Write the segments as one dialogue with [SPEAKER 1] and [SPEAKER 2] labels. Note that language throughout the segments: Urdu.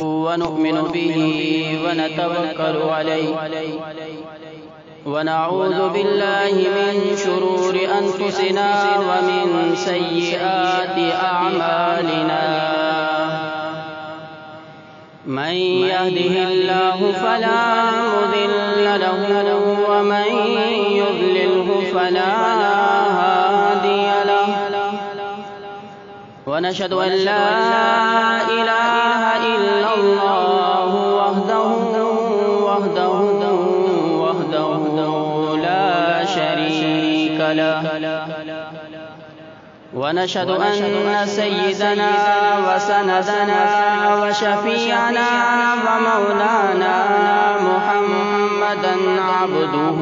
[SPEAKER 1] ونؤمن به ونتوكل عليه ونعوذ بالله من شرور أنفسنا ومن سيئات أعمالنا من يهده الله فلا مضل له ومن يضلله فلا هادي له ونشهد أن لا إله إلا الله وحده لا شريك له ونشهد أن سيدنا وسندنا وشفيعنا ومولانا محمدا عبده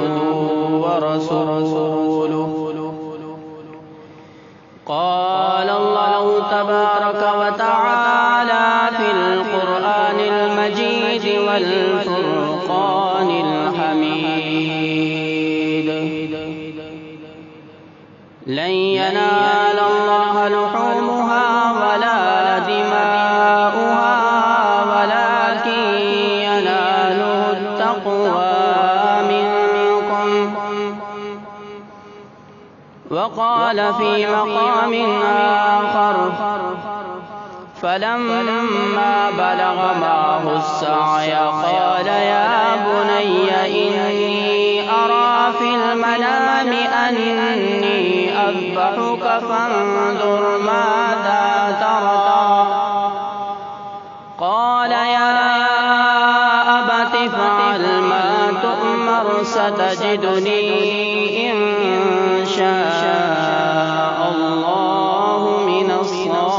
[SPEAKER 1] ورسوله قال الله تبارك وتعالى في القرآن المجيد والفرقان الحميد لن ينال الله لحومها ولا دماؤها ولكن يناله التقوى منكم وقال في مقام آخر فلما بلغ معه السعي قال يا بني إني أرى في المنام أني أذبحك فانظر ماذا ترى قال يا أبت افعل ما تؤمر ستجدني إن شاء الله من الصابرين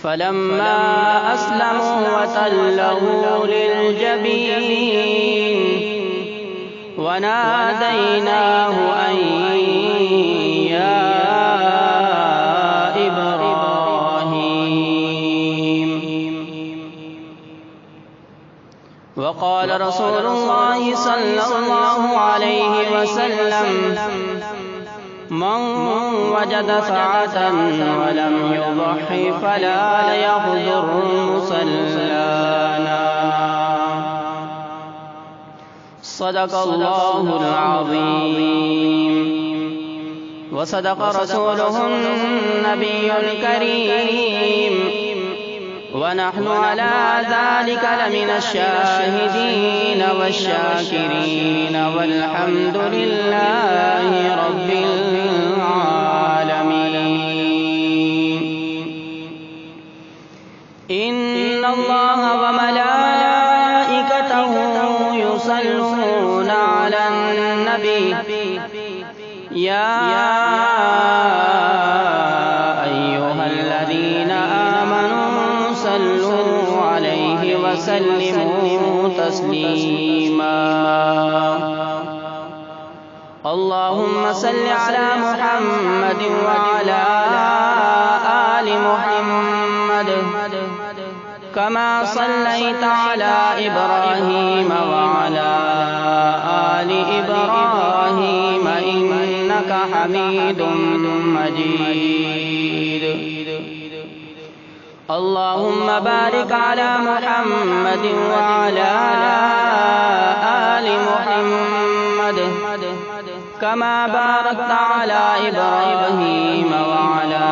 [SPEAKER 1] فلما أسلموا وتله للجبين وناديناه أن يا إبراهيم وقال رسول الله صلى الله عليه وسلم من وجد سعة ولم يضحي فلا يحضر مصلانا صدق الله العظيم وصدق رسوله النبي الكريم ونحن على ذلك لمن الشاهدين والشاكرين والحمد لله رب العالمين إن الله وملائكته يصلون على النبي يا أيها الذين آمنوا صلوا عليه وسلموا تسليما اللهم صل على محمد وعلى آل محمد كما صليت على إبراهيم وعلى آل إبراهيم إنك حميد مجيد اللهم بارك على محمد وعلى آل محمد كما باركت على إبراهيم وعلى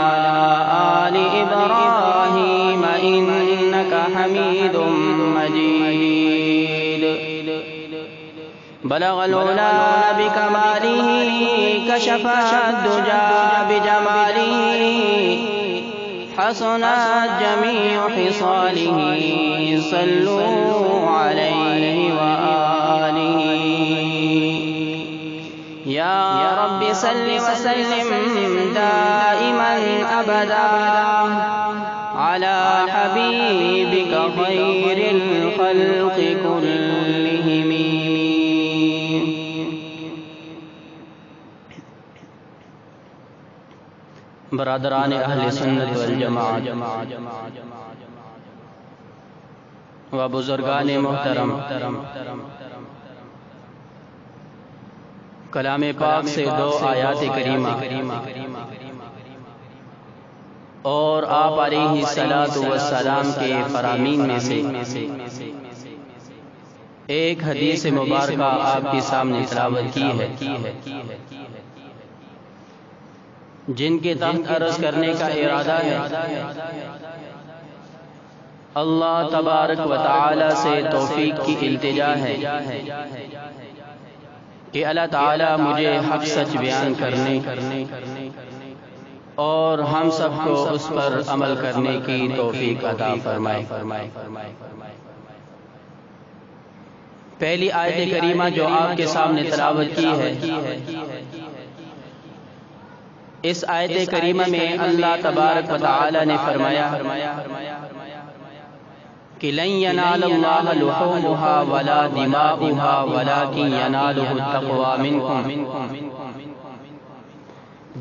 [SPEAKER 1] آل إبراهيم إنك حميد مجيد بلغ العلا بكماله كشف الدجى بجماله حسنت جميع خصاله صلوا عليه وآله يا رب صل وسلم دائما أبدا على حبيبك خير الخلق كلهم برادران اہل سنت والجماعت و بزرگان محترم، کلام پاک سے دو آیات کریمہ اور آپ علیہ الصلاۃ والسلام کے فرامین میں سے ایک حدیث مبارکہ آپ کے سامنے تلاوت کی ہے، جن کے تحت عرض کرنے کا ارادہ ہے۔ اللہ تبارک و تعالی سے توفیق کی التجا ہے کہ اللہ تعالی مجھے حق سچ بیان کرنے اور ہم سب کو اس پر عمل کرنے کی توفیق عطا فرمائے۔ پہلی آیت کریمہ جو آپ کے سامنے تلاوت کی ہے، اس آیت کریمہ میں اللہ تبارک و تعالی نے فرمایا کہ لن ینال اللہ لحومها ولا دماؤها ولکن ینالہ التقوی منکم۔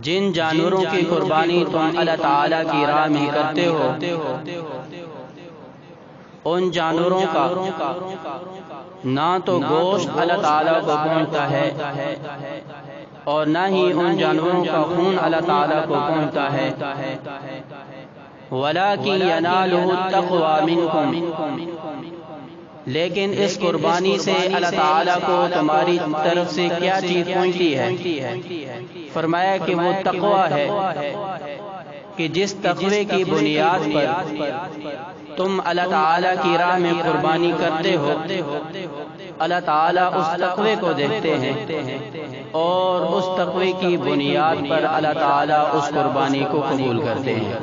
[SPEAKER 1] جن جانوروں کی قربانی تم اللہ تعالی کی راہ میں کرتے ہو، ان جانوروں کا نہ تو گوشت اللہ تعالی کو پہنچتا ہے اور نہ ہی ان جانوروں کا خون اللہ تعالی کو پہنچتا ہے، وَلَٰكِن يَنَالُهُ التَّقْوَىٰ مِنكُمْ، لیکن اس قربانی سے اللہ تعالیٰ کو تمہاری طرف سے کیا چیز پہنچتی ہے؟ فرمایا کہ وہ تقویٰ ہے کہ جس تقوی کی بنیاد پر تم اللہ تعالیٰ کی راہ میں قربانی کرتے ہو، اللہ تعالیٰ اس تقوی کو دیکھتے ہیں اور اس تقوی کی بنیاد پر اللہ تعالیٰ اس قربانی کو قبول کرتے ہیں۔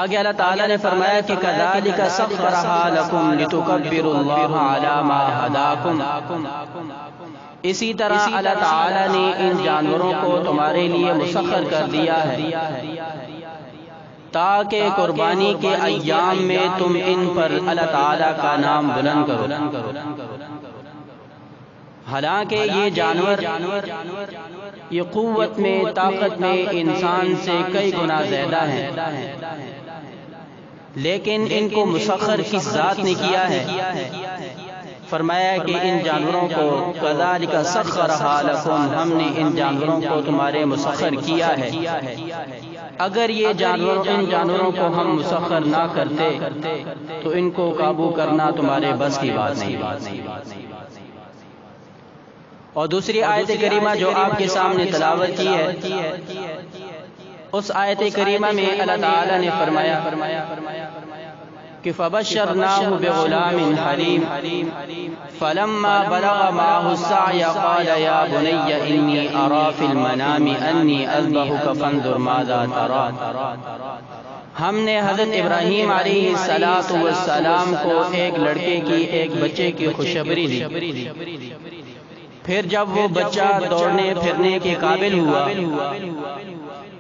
[SPEAKER 1] آگے اللہ تعالیٰ نے فرمایا کہ كَذَلِكَ سَخَّرَهَا لَكُمْ لِتُكَبِّرُوا اللَّهَ عَلَىٰ مَا هَدَاكُمْ، اسی طرح اللہ تعالیٰ نے ان جانوروں کو تمہارے لیے مسخر کر دیا ہے تاکہ قربانی کے ایام میں تم ان پر اللہ تعالیٰ کا نام بلند کرو۔ حالانکہ یہ جانور یہ قوت میں، طاقت میں انسان سے کئی گنا زیادہ ہیں، لیکن ان کو مسخر کس ذات نے کیا ہے؟ فرمایا کہ ان جانوروں کو كَذَلِكَ سَخَّرَهَا لَكُمْ، ہم نے ان جانوروں کو تمہارے مسخر کیا ہے۔ اگر یہ ان جانوروں کو ہم مسخر نہ کرتے تو ان کو قابو کرنا تمہارے بس کی بات نہیں۔ اور دوسری آیت کریمہ جو آپ کے سامنے تلاوت کی ہے، اس آیت کریمہ میں اللہ تعالی نے فرمایا کہ فَبَشَّرْنَاهُ بِغُلَامٍ حَلِيمٍ فَلَمَّا بَلَغَ مَعَهُ السَّعْيَ قَالَ يَا بُنَيَّ إِنِّي أَرَىٰ فِي الْمَنَامِ أَنِّي أَذْبَحُكَ فَانظُرْ مَاذَا تَرَىٰ۔ ہم نے حضرت ابراہیم علیہ السلام کو ایک لڑکے کی، ایک بچے کی خوشخبری دی۔ پھر جب وہ بچہ دوڑنے پھرنے کے قابل ہوا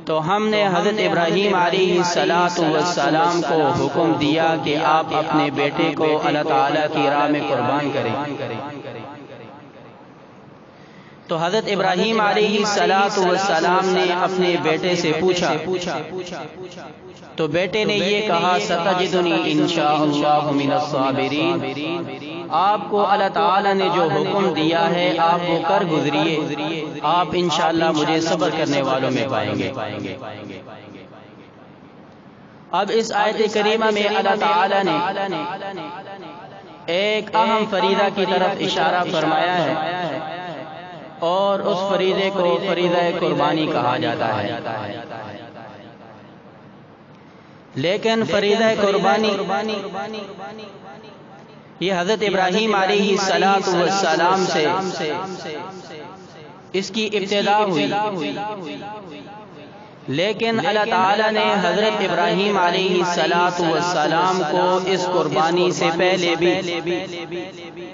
[SPEAKER 1] تو ہم نے حضرت ابراہیم علیہ السلام کو حکم دیا کہ آپ اپنے بیٹے کو اللہ تعالیٰ کی راہ میں قربان کریں۔ تو حضرت ابراہیم علیہ السلام نے اپنے بیٹے سے پوچھا تو بیٹے نے یہ کہا ستجدنی انشاءاللہ من الصابرین، آپ کو اللہ تعالیٰ نے جو حکم دیا ہے آپ وہ کر گزریے، آپ انشاءاللہ مجھے صبر کرنے والوں میں پائیں گے۔ اب اس آیت کریمہ میں اللہ تعالیٰ نے ایک اہم فریضہ کی طرف اشارہ فرمایا ہے اور اس فریضے کو فریضہ قربانی کہا جاتا ہے۔ لیکن فریضہ قربانی یہ حضرت ابراہیم علیہ السلام سے اس کی ابتدا ہوئی، لیکن اللہ تعالیٰ نے حضرت ابراہیم علیہ السلام کو اس قربانی سے پہلے بھی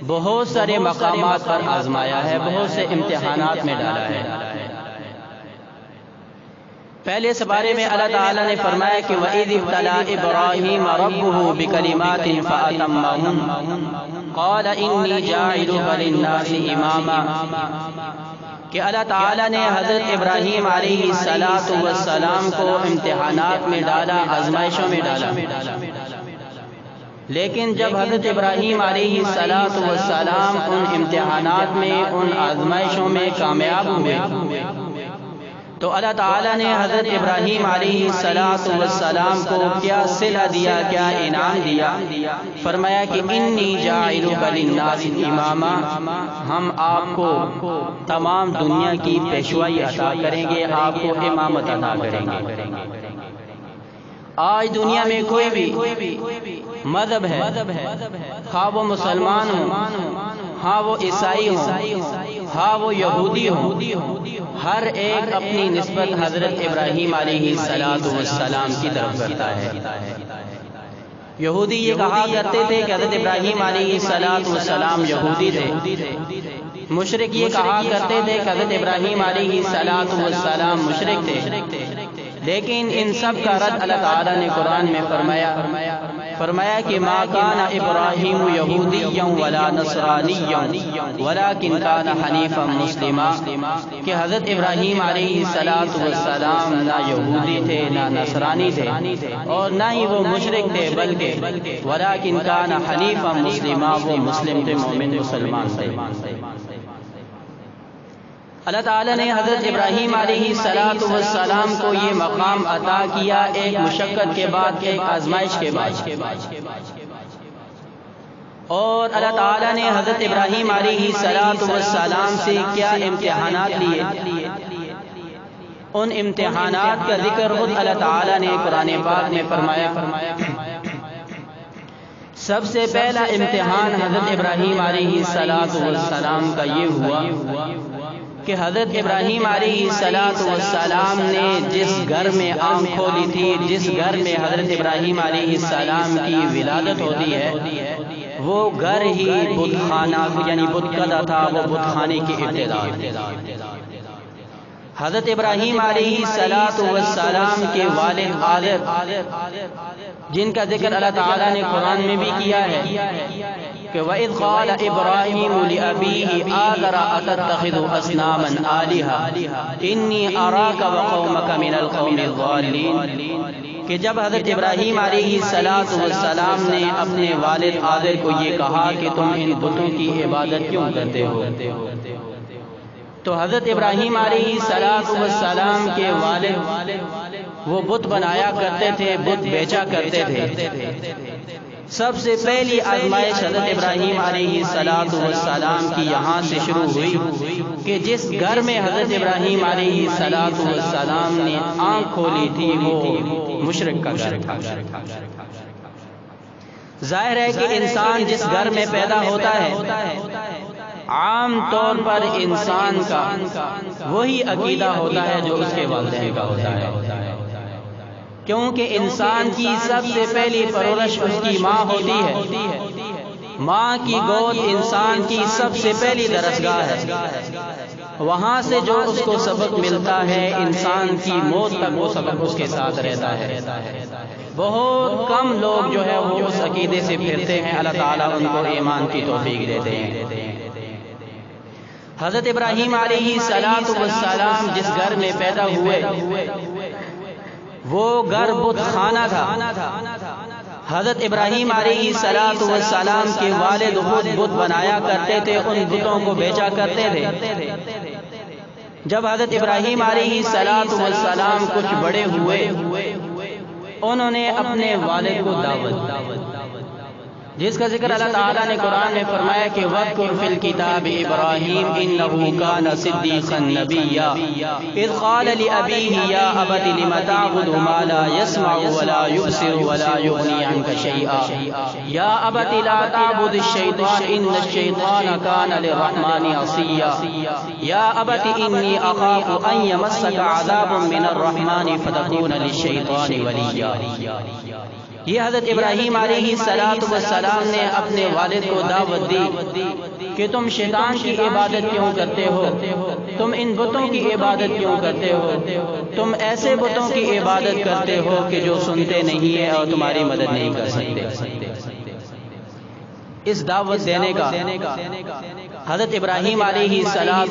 [SPEAKER 1] بہت سارے مقامات پر آزمایا ہے، بہت سے امتحانات میں ڈالا ہے۔ پہلے سپارے میں اللہ تعالیٰ نے فرمایا کہ وَإِذِ ابْتَلَىٰ إِبْرَاهِيمَ رَبُّهُ بِكَلِمَاتٍ فَأَتَمَّهُنَّ قَالَ إِنِّي جَاعِلُكَ لِلنَّاسِ إِمَامًا، کہ اللہ تعالیٰ نے حضرت ابراہیم علیہ السلام کو امتحانات میں ڈالا، آزمائشوں میں ڈالا، لیکن جب حضرت ابراہیم علیہ السلام ان امتحانات میں، ان آزمائشوں میں کامیاب ہوئے تو اللہ تعالیٰ نے حضرت ابراہیم علیہ السلام کو کیا صلہ دیا، کیا انعام دیا؟ فرمایا کہ انی جاعلک للناس اماما، ہم آپ کو تمام دنیا کی پیشوائی عطا کریں گے، آپ کو امامت عطا کریں گے۔ آج دنیا میں کوئی بھی مذہب ہے، خواہ وہ مسلمان ہوں، ہاں وہ عیسائی ہوں، ہاں وہ یہودی ہوں، ہر ایک اپنی نسبت حضرت ابراہیم علیہ السلام کی طرف کرتا ہے۔ یہودی یہ کہا کرتے تھے کہ حضرت ابراہیم علیہ السلام یہودی تھے، مشرک یہ کہا کرتے تھے کہ حضرت ابراہیم علیہ السلام مشرک تھے، لیکن ان سب کا رد اللہ تعالیٰ نے قرآن میں فرمایا کہ ما کان ابراہیم یہودیا ولا نصرانیا ولکن کان حنیفا مسلما، کہ حضرت ابراہیم علیہ السلام نہ یہودی تھے نہ نصرانی تھے اور نہ ہی وہ مشرک تھے، بلکہ ولکن کان حنیفا مسلما، وہ مسلم تھے، مومن مسلمان تھے۔ اللہ تعالیٰ نے حضرت ابراہیم علیہ السلام کو یہ مقام عطا کیا ایک مشقت کے بعد، ایک آزمائش کے بعد، اور اللہ تعالیٰ نے حضرت ابراہیم علیہ السلام سے کیا امتحانات لیے۔ ان امتحانات کا ذکر خود اللہ تعالیٰ نے قرآن پاک میں فرمایا۔ سب سے پہلا امتحان حضرت ابراہیم علیہ السلام کا یہ ہوا کہ حضرت ابراہیم علیہ السلام نے جس گھر میں آنکھ کھولی تھی، جس گھر میں حضرت ابراہیم علیہ السلام کی ولادت ہوتی ہے، وہ گھر ہی بت خانہ یعنی بتکدہ تھا، وہ بت خانے کی ابتدا۔ حضرت ابراہیم علیہ السلام کے والد آدر، جن کا ذکر اللہ تعالیٰ نے قرآن میں بھی کیا ہے کہ وَإِذْ قَالَ إِبْرَاهِيمُ لِأَبِيهِ آذَرَ أَتَتَّخِذُ أَصْنَامًا آلِهَةً إِنِّي أَرَاكَ وَقَوْمَكَ مِنَ الْقَوْمِ الضَّالِّينَ، کہ جب حضرت ابراہیم علیہ السلام نے اپنے والد آدر کو یہ کہا کہ تم ان بتوں کی عبادت کیوں کرتے ہو، تو حضرت ابراہیم علیہ السلام کے والد وہ بت بنایا کرتے تھے، بت بیچا کرتے تھے۔ سب سے پہلی آزمائش حضرت ابراہیم علیہ السلام کی یہاں سے شروع ہوئی کہ جس گھر میں حضرت ابراہیم علیہ السلام نے آنکھ کھولی تھی وہ مشرک کا گھر تھا۔ ظاہر ہے کہ انسان جس گھر میں پیدا ہوتا ہے، عام طور پر انسان کا وہی عقیدہ ہوتا ہے جو اس کے والدین کا ہوتا ہے، کیونکہ انسان کی سب سے پہلی پرورش اس کی ماں ہوتی ہے۔ ماں کی گود انسان کی سب سے پہلی درسگاہ ہے، وہاں سے جو اس کو سبق ملتا ہے انسان کی موت تک وہ سبق اس کے ساتھ رہتا ہے۔ بہت کم لوگ جو ہے وہ اس عقیدے سے پھرتے ہیں، اللہ تعالیٰ ان کو ایمان کی توفیق دیتے ہیں۔ حضرت ابراہیم علیہ السلام جس گھر میں پیدا ہوئے وہ گھر بت خانہ تھا۔ حضرت ابراہیم علیہ السلام کے والد خود بت بنایا کرتے تھے، ان بتوں کو بیچا کرتے تھے۔ جب حضرت ابراہیم علیہ السلام کچھ بڑے ہوئے، انہوں نے اپنے والد کو دعوت، جس کا ذکر اللہ تعالیٰ نے قرآن میں فرمایا کہ وَاذْكُرْ فِي الْكِتَابِ إِبْرَاهِيمَ إِنَّهُ كَانَ صِدِّيقًا نَبِيًّا إِذْ قَالَ لِأَبِيهِ يَا أَبَتِ لِمَ تَعْبُدُ مَا لَا يَسْمَعُ وَلَا يُبْصِرُ وَلَا يُغْنِي عَنكَ شَيْئًا يَا أَبَتِ لَا تَعْبُدِ الشَّيْطَانَ إِنَّ الشَّيْطَانَ كَانَ لِلرَّحْمَنِ عَصِيًّا يَا أَبَتِ إِنِّي أَخَافُ أَن يَمَسَّكَ عَذَابٌ مِّنَ الرَّحْمَنِ فَتَكُونَ لِلشَّيْطَانِ وَلِيًّا۔ یہ حضرت ابراہیم علیہ السلام نے اپنے والد کو دعوت دی کہ تم شیطان کی عبادت کیوں کرتے ہو، تم ان بتوں کی عبادت کیوں کرتے ہو، تم ایسے بتوں کی عبادت کرتے ہو کہ جو سنتے نہیں ہیں اور تمہاری مدد نہیں کر سکتے۔ اس دعوت دینے کا حضرت ابراہیم علیہ السلام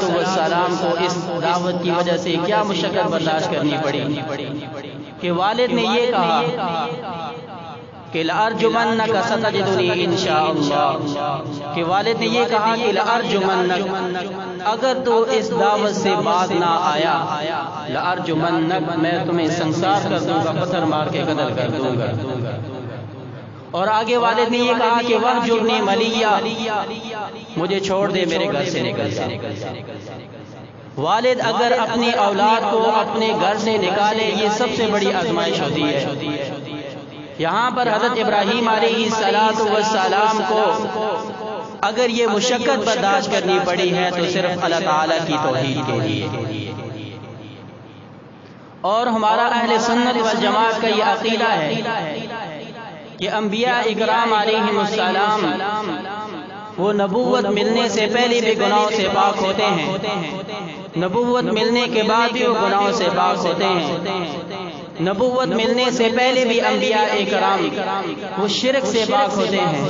[SPEAKER 1] کو اس دعوت کی وجہ سے کیا مشقت برداشت کرنی پڑی کہ والد نے یہ کہا کہ لَأَرْجُمَنَّكَ سَتَجِدُنِي انشاءاللہ، کہ والد نے یہ کہا کہ لَأَرْجُمَنَّكَ، اگر تو اس دعوت سے باز نہ آیا، لَأَرْجُمَنَّكَ، میں تمہیں سنسار کر دوں گا، پتھر مار کے قتل کر دوں گا۔ اور آگے والد نے یہ کہا کہ وَاهْجُرْنِي مَلِيًّا، مجھے چھوڑ دے، میرے گھر سے نکل جا۔ والد اگر اپنی اولاد کو اپنے گھر سے نکالے، یہ سب سے بڑی آزمائش ہوتی ہے۔ یہاں پر حضرت ابراہیم علیہ السلام کو اگر یہ مشقت برداشت کرنی پڑی ہے تو صرف اللہ تعالیٰ کی توحید کے لیے۔ اور ہمارا اہل سنت والجماعت کا یہ عقیدہ ہے کہ انبیاء اکرام علیہم السلام وہ نبوت ملنے سے پہلے بھی گناہوں سے پاک ہوتے ہیں، نبوت ملنے کے بعد بھی وہ گناہوں سے پاک ہوتے ہیں، نبوت ملنے سے پہلے بھی انبیاء اکرام وہ شرک سے پاک ہوتے ہیں،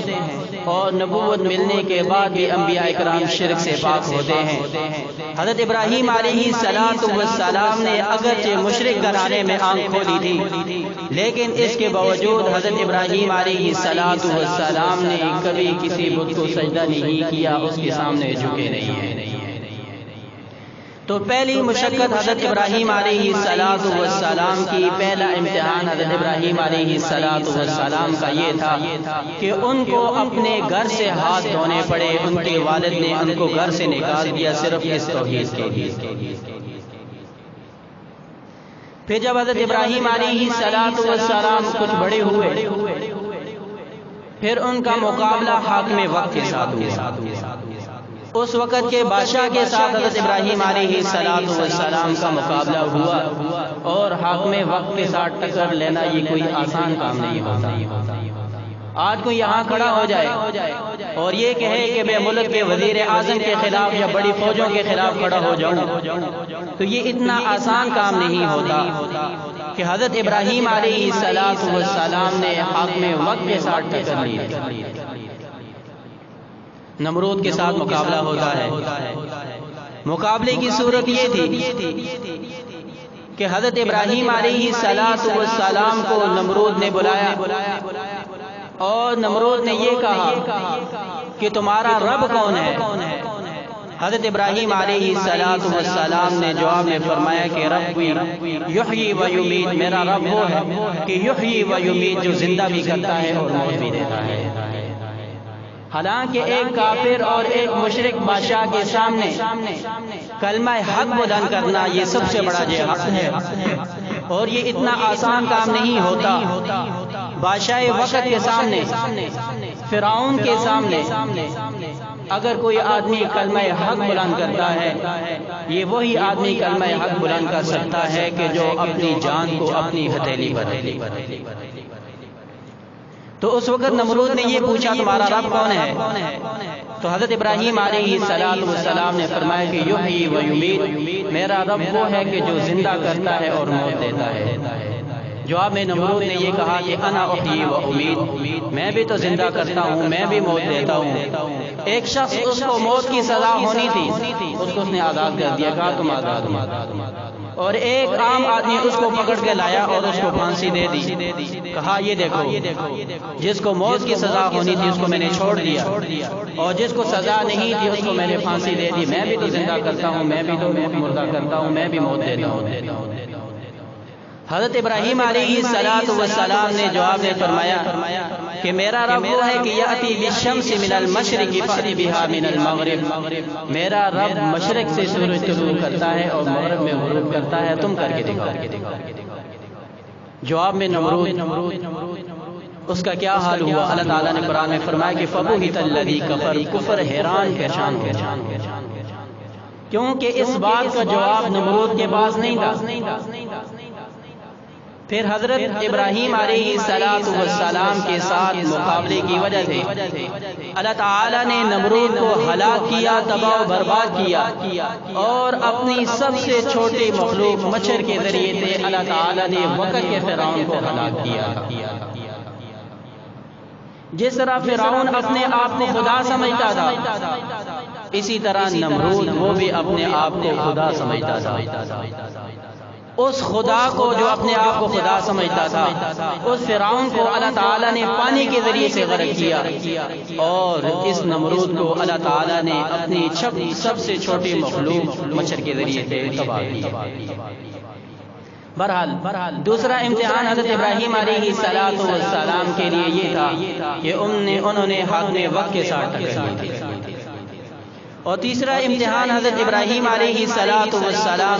[SPEAKER 1] اور نبوت ملنے کے بعد بھی انبیاء اکرام شرک سے پاک ہوتے ہیں۔ حضرت ابراہیم علیہ السلام نے اگرچہ مشرک گھرانے میں آنکھ کھولی تھی، لیکن اس کے باوجود حضرت ابراہیم علیہ السلام نے کبھی کسی بت کو سجدہ نہیں کیا، اس کے سامنے جھکے نہیں ہیں۔ تو پہلی مشقت حضرت ابراہیم علیہ السلام کی، پہلا امتحان حضرت ابراہیم علیہ السلام کا یہ تھا کہ ان کو اپنے گھر سے ہاتھ دھونے پڑے، ان کے والد نے ان کو گھر سے نکال دیا صرف اس توحید کے لیے۔ پھر جب حضرت ابراہیم علیہ السلام کچھ بڑے ہوئے، پھر ان کا مقابلہ حاکم وقت کے ساتھ ہوا۔ اس وقت کے بادشاہ کے ساتھ حضرت ابراہیم علیہ السلام کا مقابلہ ہوا، اور حاکم وقت کے ساتھ ٹکر لینا یہ کوئی آسان کام نہیں ہوتا۔ آج کوئی یہاں کھڑا ہو جائے اور یہ کہے کہ میں ملک کے وزیر اعظم کے خلاف یا بڑی فوجوں کے خلاف کھڑا ہو جاؤں، تو یہ اتنا آسان کام نہیں ہوتا کہ حضرت ابراہیم علیہ السلام نے حاکم وقت کے ساتھ ٹکر لی۔ نمرود کے ساتھ مقابلہ ہوتا ہے۔ مقابلے کی صورت یہ تھی کہ حضرت ابراہیم علیہ السلام کو نمرود نے بلایا، اور نمرود نے یہ کہا کہ تمہارا رب کون ہے؟ حضرت ابراہیم علیہ السلام نے جواب میں فرمایا کہ ربی یحیی و یمیت، میرا رب وہ ہے کہ یحیی و یمیت، جو زندہ بھی کرتا ہے اور موت بھی دیتا ہے۔ حالانکہ ایک کافر اور ایک مشرک بادشاہ کے سامنے کلمہ حق بلند کرنا یہ سب سے بڑا جہاد ہے، اور یہ اتنا آسان کام نہیں ہوتا۔ بادشاہ وقت کے سامنے، فرعون کے سامنے اگر کوئی آدمی کلمہ حق بلند کرتا ہے، یہ وہی آدمی کلمہ حق بلند کر سکتا ہے کہ جو اپنی جان کو اپنی ہتھیلی پر لے۔ تو اس وقت نمرود نے یہ پوچھا تمہارا رب کون ہے؟ تو حضرت ابراہیم علیہ السلام نے فرمایا کہ یحیی و یمیت، میرا رب وہ ہے کہ جو زندہ کرتا ہے اور موت دیتا ہے۔ جواب میں نمرود نے یہ کہا کہ انا احیی و امیت، میں بھی تو زندہ کرتا ہوں، میں بھی موت دیتا ہوں۔ ایک شخص اس کو موت کی سزا ہونی تھی، اس کو اس نے آزاد کر دیا، کہا تم آزاد ہو۔ اور ایک عام آدمی اس کو پکڑ کے لایا اور اس کو پھانسی دے دی، کہا یہ دیکھو، جس کو موت کی سزا ہونی تھی اس کو میں نے چھوڑ دیا، اور جس کو سزا نہیں تھی اس کو میں نے پھانسی دے دی۔ میں بھی تو زندہ کرتا ہوں، میں بھی تو مردہ کرتا ہوں، میں بھی موت دیتا ہوں۔ حضرت ابراہیم علیہ السلام نے جواب میں فرمایا کہ میرا رب وہ ہے کہ یاتی بالشمس من المشرق فأتی بہا من المغرب، میرا رب مشرق سے سورج طلوع کرتا ہے اور مغرب میں غروب کرتا ہے، تم کر کے دکھاؤ۔ جواب میں نمرود اس کا کیا حال ہوا؟ اللہ تعالیٰ نے قرآن میں فرمایا کہ فبہت الذی کفر، کفر حیران پریشان ہو، کیونکہ اس بات کا جواب نمرود کے پاس نہیں تھا۔ پھر حضرت ابراہیم علیہ السلام کے ساتھ مقابلے کی وجہ سے اللہ تعالیٰ نے نمرود کو ہلاک کیا، تباہ و برباد کیا، اور اپنی سب سے چھوٹی مخلوق مچھر کے ذریعے سے اللہ تعالیٰ نے وقت کے فرعون کو ہلاک کیا۔ جس طرح فرعون اپنے آپ کو خدا سمجھتا تھا، اسی طرح نمرود وہ بھی اپنے آپ کو خدا سمجھتا تھا۔ اس خدا کو جو اپنے آپ کو خدا سمجھتا تھا، اس فرعون کو اللہ تعالیٰ نے پانی کے ذریعے سے غرق کیا، اور اس نمرود کو اللہ تعالیٰ نے اپنی سب سے چھوٹی مخلوق مچھر کے ذریعے سے تباہ کیا۔ بہرحال دوسرا امتحان حضرت ابراہیم علیہ السلام کے لیے یہ تھا کہ انہوں نے حق میں وقت کے ساتھ ٹکر لی، اور تیسرا امتحان حضرت ابراہیم علیہ السلام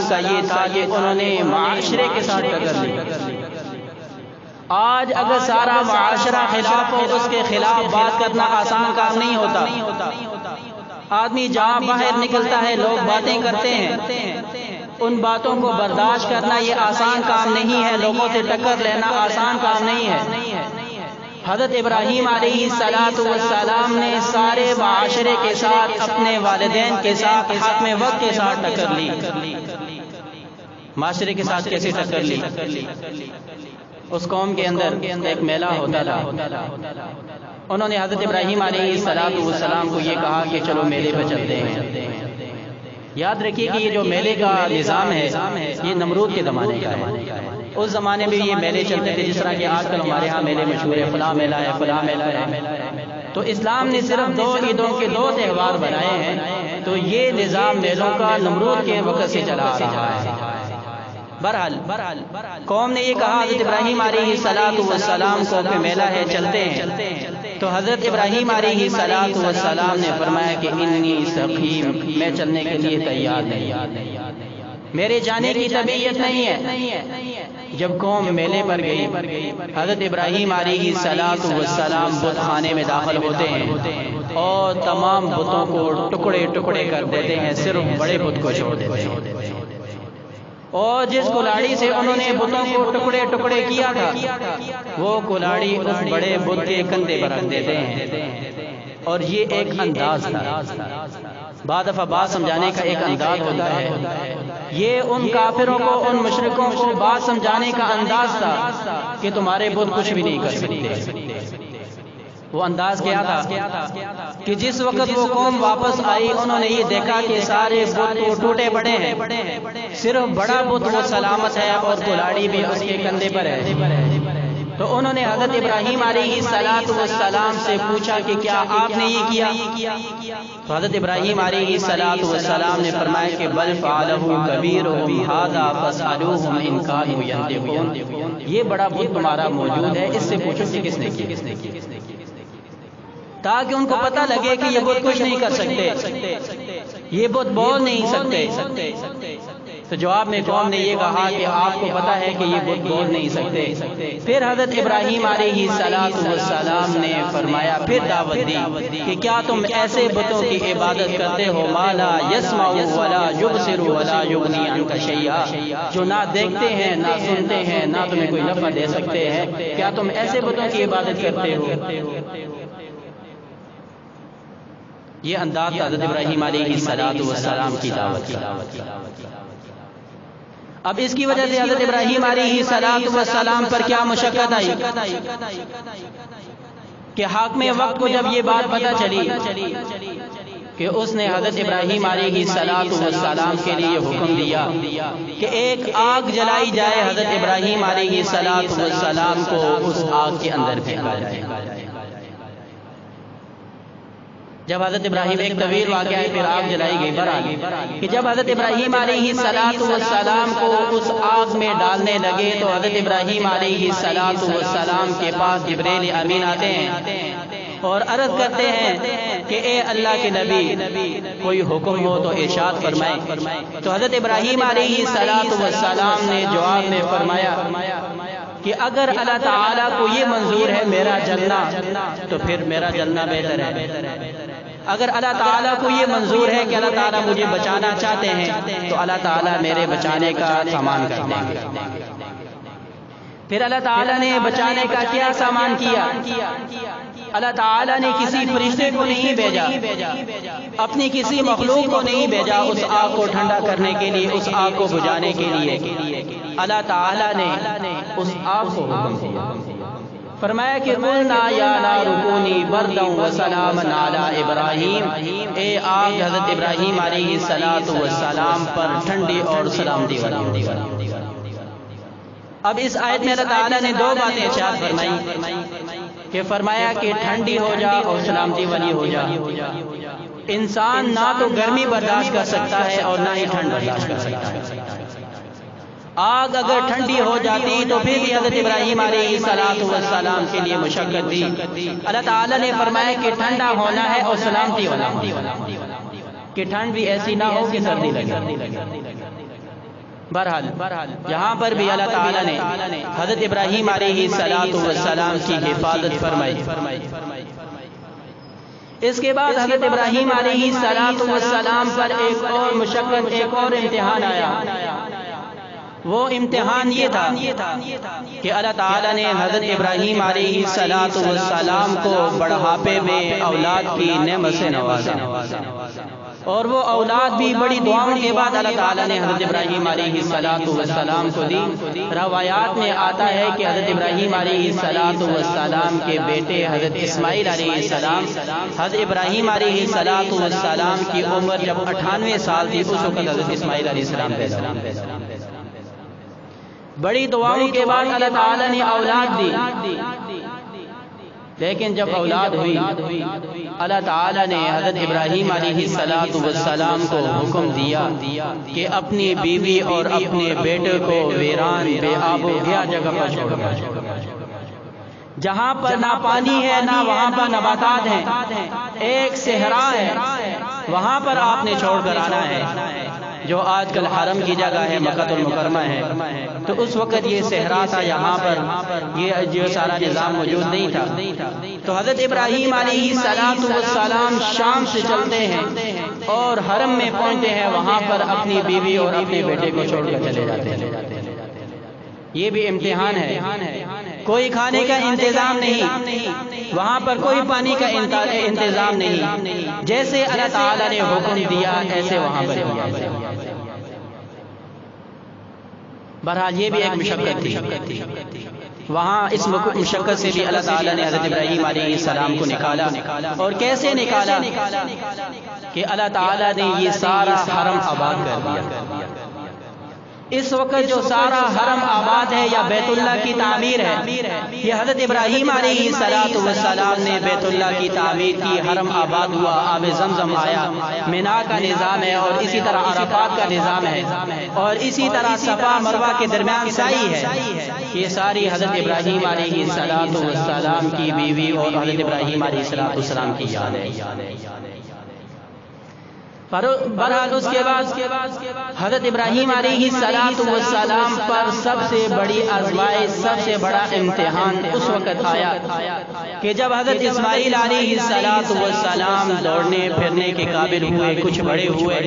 [SPEAKER 1] کا یہ تھا کہ انہوں نے معاشرے کے ساتھ ٹکر لی۔ آج اگر سارا معاشرہ خلاف ہو، اس کے خلاف بات کرنا آسان کام نہیں ہوتا۔ آدمی جہاں باہر نکلتا ہے لوگ باتیں کرتے ہیں، ان باتوں کو برداشت کرنا یہ آسان کام نہیں ہے، لوگوں سے ٹکر لینا آسان کام نہیں ہے۔ حضرت ابراہیم علیہ السلام نے سارے معاشرے کے ساتھ، اپنے والدین کے ساتھ، حق میں وقت کے ساتھ ٹکر لی۔ معاشرے کے ساتھ کیسے ٹکر لی؟ اس قوم کے اندر ایک میلہ ہوتا تھا، انہوں نے حضرت ابراہیم علیہ السلام کو یہ کہا کہ چلو میلے پہ چلتے ہیں۔ یاد رکھیے کہ یہ جو میلے کا نظام ہے یہ نمرود کے زمانے کا ہے۔ اس زمانے میں یہ میلے چلتے تھے، جس طرح کہ آج کل ہمارے ہاں میلے مشہور ہے، فلاں میلہ ہے، فلاں میلہ ہے۔ تو اسلام نے صرف 2 عیدوں کے 2 تہوار بنائے ہیں، تو یہ نظام میلوں کا نمرود کے وقت سے چلا آ رہا ہے۔ بہرحال قوم نے یہ کہا حضرت ابراہیم علیہ السلام کو کہ میلہ ہے، چلتے ہیں۔ تو حضرت ابراہیم علیہ السلام نے فرمایا کہ انی سقیم، میں چلنے کے لیے تیار نہیں، میرے جانے کی طبیعت نہیں ہے۔ جب قوم میلے پر گئی، حضرت ابراہیم علیہ السلام بت خانے میں داخل ہوتے ہیں اور تمام بتوں کو ٹکڑے ٹکڑے کر دیتے ہیں، صرف بڑے بت کو چھوڑ دیتے ہیں۔ اور جس کلاڑی سے انہوں نے بتوں کو ٹکڑے ٹکڑے کیا تھا، وہ کلاڑی اس بڑے بت کے کندھے پر رکھ دیتے ہیں۔ اور یہ ایک انداز تھا، بعض دفعہ بات سمجھانے کا ایک انداز ہوتا ہے، یہ ان کافروں کو، ان مشرکوں کو بات سمجھانے کا انداز تھا کہ تمہارے بت کچھ بھی نہیں کر سکتے۔ وہ انداز کیا تھا کہ جس وقت وہ قوم واپس آئی، انہوں نے یہ دیکھا کہ سارے بت ٹوٹے پڑے ہیں، صرف بڑا بت وہ سلامت ہے اور کلاڑی بھی اس کے کندھے پر ہے۔ تو انہوں نے حضرت ابراہیم علیہ السلام سے پوچھا کہ کیا آپ نے یہ کیا؟ تو حضرت ابراہیم علیہ السلام نے فرمایا کہ بل فعلہ کبیرہم ھذا فاسألوہم ان کانوا ینطقون، یہ بڑا بت تمہارا موجود ہے، اس سے پوچھو کہ کس نے کی، تاکہ ان کو پتہ لگے کہ یہ بت کچھ نہیں کر سکتے، یہ بت بول نہیں سکتے۔ تو جواب میں قوم نے یہ کہا کہ آپ کو پتہ ہے کہ یہ بت بول نہیں سکتے۔ پھر حضرت ابراہیم علیہ السلام نے فرمایا، پھر دعوت دی کہ کیا تم ایسے بتوں کی عبادت کرتے ہو ما لا یسمع ولا یبصر ولا یغنی عنک شیئا، جو نہ دیکھتے ہیں، نہ سنتے ہیں، نہ تمہیں کوئی نفع دے سکتے ہیں؟ کیا تم ایسے بتوں کی عبادت کرتے ہو؟ یہ انداز تھا حضرت ابراہیم علیہ السلام کی دعوت کا۔ اب اس کی وجہ سے حضرت ابراہیم علیہ السلام پر کیا مشقت آئی کہ حاکم وقت کو جب یہ بات پتہ چلی کہ اس نے حضرت ابراہیم علیہ السلام کے لیے حکم دیا کہ ایک آگ جلائی جائے، حضرت ابراہیم علیہ السلام کو اس آگ کے اندر پھینکا جائے۔ جب حضرت ابراہیم، ایک طویل واقعہ ہے، پھر آگ جلائی گئی، کہ جب حضرت ابراہیم علیہ السلام کو اس آگ میں ڈالنے لگے تو حضرت ابراہیم علیہ السلام کے پاس جبریل امین آتے ہیں اور عرض کرتے ہیں کہ اے اللہ کے نبی، کوئی حکم ہو تو ارشاد فرمائیں۔ تو حضرت ابراہیم علیہ السلام نے جواب میں فرمایا کہ اگر اللہ تعالیٰ کو یہ منظور ہے میرا جلنا تو پھر میرا جلنا بہتر ہے۔ اگر اللہ تعالیٰ کو یہ منظور ہے کہ اللہ تعالیٰ مجھے بچانا چاہتے ہیں تو اللہ تعالیٰ میرے بچانے کا سامان کر دیں گے۔ پھر اللہ تعالیٰ نے بچانے کا کیا سامان کیا؟ اللہ تعالیٰ نے کسی فرشتے کو نہیں بھیجا، اپنی کسی مخلوق کو نہیں بھیجا اس آگ کو ٹھنڈا کرنے کے لیے، اس آگ کو بجھانے کے لیے۔ اللہ تعالیٰ نے اس آگ کو حکم دیا، فرمایا کہ قلنا یا نار کونی بردا وسلاما علی ابراہیم، اے آگ حضرت ابراہیم علیہ السلام پر ٹھنڈی اور سلامتی والی۔ اب اس آیت میں اللہ تعالیٰ نے دو باتیں ارشاد فرمائی کہ فرمایا کہ ٹھنڈی ہو جا اور سلامتی والی ہو جا۔ انسان نہ تو گرمی برداشت کر سکتا ہے اور نہ ہی ٹھنڈ برداشت کر سکتا ہے۔ آگ اگر ٹھنڈی ہو جاتی تو پھر بھی حضرت ابراہیم علیہ السلام کے لیے مشقت دی۔ اللہ تعالیٰ نے فرمایا کہ ٹھنڈا ہونا ہے اور سلامتی ہونا ہے، کہ ٹھنڈ بھی ایسی نہ ہو کہ سردی لگے۔ بہرحال یہاں پر بھی اللہ تعالیٰ نے حضرت ابراہیم علیہ السلام کی حفاظت فرمائی۔ اس کے بعد حضرت ابراہیم علیہ السلام پر ایک اور مشقت، ایک اور امتحان آیا۔ وہ امتحان یہ تھا کہ اللہ تعالیٰ نے حضرت ابراہیم علیہ السلام کو بڑھاپے میں اولاد کی نعمت سے نوازا، اور وہ اولاد بھی بڑی دعاؤں کے بعد اللہ تعالیٰ نے حضرت ابراہیم علیہ السلام کو دی۔ روایات میں آتا ہے کہ حضرت ابراہیم علیہ السلام کے بیٹے حضرت اسماعیل علیہ السلام، حضرت ابراہیم علیہ السلام کی عمر جب 98 سال تھی، اس وقت حضرت اسماعیل علیہ السلام پیدا ہوئے۔ بڑی دعاؤں کے بعد اللہ تعالیٰ نے اولاد دی، لیکن جب اولاد ہوئی اللہ تعالیٰ نے حضرت ابراہیم علیہ السلام کو حکم دیا کہ اپنی بیوی اور اپنے بیٹے کو ویران بے آب و گیا جگہ پر چھوڑ کر، جہاں پر نہ پانی ہے نہ وہاں پر نباتات ہیں، ایک صحرا ہے، وہاں پر آپ نے چھوڑ کر آنا ہے، جو آج کل حرم کی جگہ ہے، مکہ المکرمہ ہے۔ تو اس وقت یہ صحرا تھا، یہاں پر یہ جو سارا نظام موجود نہیں تھا۔ تو حضرت ابراہیم علیہ السلام شام سے چلتے ہیں اور حرم میں پہنچتے ہیں، وہاں پر اپنی بیوی اور اپنے بیٹے کو چھوڑ کر چلے جاتے ہیں۔ یہ بھی امتحان ہے، کوئی کھانے کا انتظام نہیں، وہاں پر کوئی پانی کا انتظام نہیں، جیسے اللہ تعالیٰ نے حکم دیا ایسے وہاں پر کیا۔ بہرحال یہ بھی ایک مشقت تھی، وہاں اس مشقت سے بھی اللہ تعالیٰ نے حضرت ابراہیم علیہ السلام کو نکالا۔ اور کیسے نکالا کہ اللہ تعالیٰ نے یہ سارا حرم آباد کر دیا۔ اس وقت جو سارا حرم آباد ہے یا بیت اللہ کی تعمیر ہے، یہ حضرت ابراہیم علیہ السلام نے بیت اللہ کی تعمیر کی، حرم آباد ہوا، آب زمزم آیا، مینا کا نظام ہے، اور اسی طرح عرفات کا نظام ہے، اور اسی طرح صفا مروہ کے درمیان سعی ہے۔ یہ ساری حضرت ابراہیم علیہ السلام کی بیوی اور حضرت ابراہیم علیہ السلام کی یاد ہے۔ بہرحال اس کے بعد حضرت ابراہیم علیہ السلام پر سب سے بڑی آزمائش، سب سے بڑا امتحان اس وقت آیا کہ جب حضرت اسماعیل علیہ السلام دوڑنے پھرنے کے قابل ہوئے، کچھ بڑے ہوئے،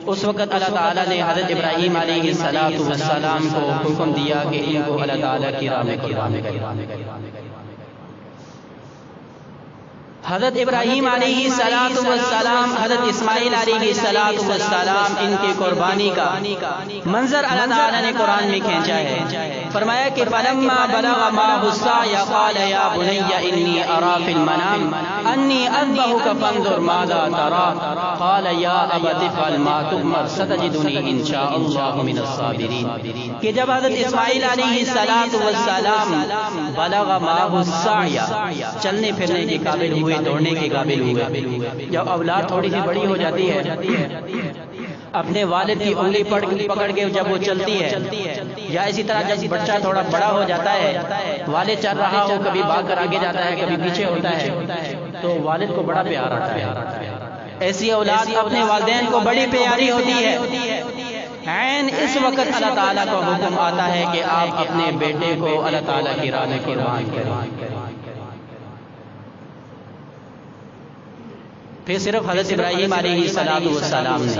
[SPEAKER 1] اس وقت اللہ تعالیٰ نے حضرت ابراہیم علیہ السلام کو حکم دیا کہ ان کو اللہ تعالیٰ کی راہ میں قربان کریں۔ حضرت ابراہیم علیہ السلام، حضرت اسماعیل علیہ السلام، ان کی قربانی کا منظر اللہ تعالیٰ نے قرآن میں کھینچا ہے۔ فرمایا کہ فلما بلغ معه السعي قال يا بني إني أرى في المنام أني أذبحك فانظر ماذا ترى قال يا أبت افعل ما تؤمر ستجدني إن شاء الله من الصابرين۔ کہ جب حضرت اسماعیل علیہ السلام بلغ معه السعي، چلنے پھرنے کے قابل ہوئے، دوڑنے کے قابل ہوئے، جب اولاد تھوڑی سی بڑی ہو جاتی ہے، اپنے والد کی انگلی پکڑ کے جب وہ چلتی ہے، یا اسی طرح جب بچہ تھوڑا بڑا ہو جاتا ہے، والد چل رہا ہو، کبھی بھاگ کر آگے جاتا ہے، کبھی پیچھے ہوتا ہے، تو والد کو بڑا پیار آتا ہے۔ ایسی اولاد اپنے والدین کو بڑی پیاری ہوتی ہے۔ عین اس وقت اللہ تعالیٰ کا حکم آتا ہے کہ آپ اپنے بیٹے کو اللہ تعالیٰ کی راہ میں قربان کریں۔ پھر صرف حضرت ابراہیم علیہ السلام نے،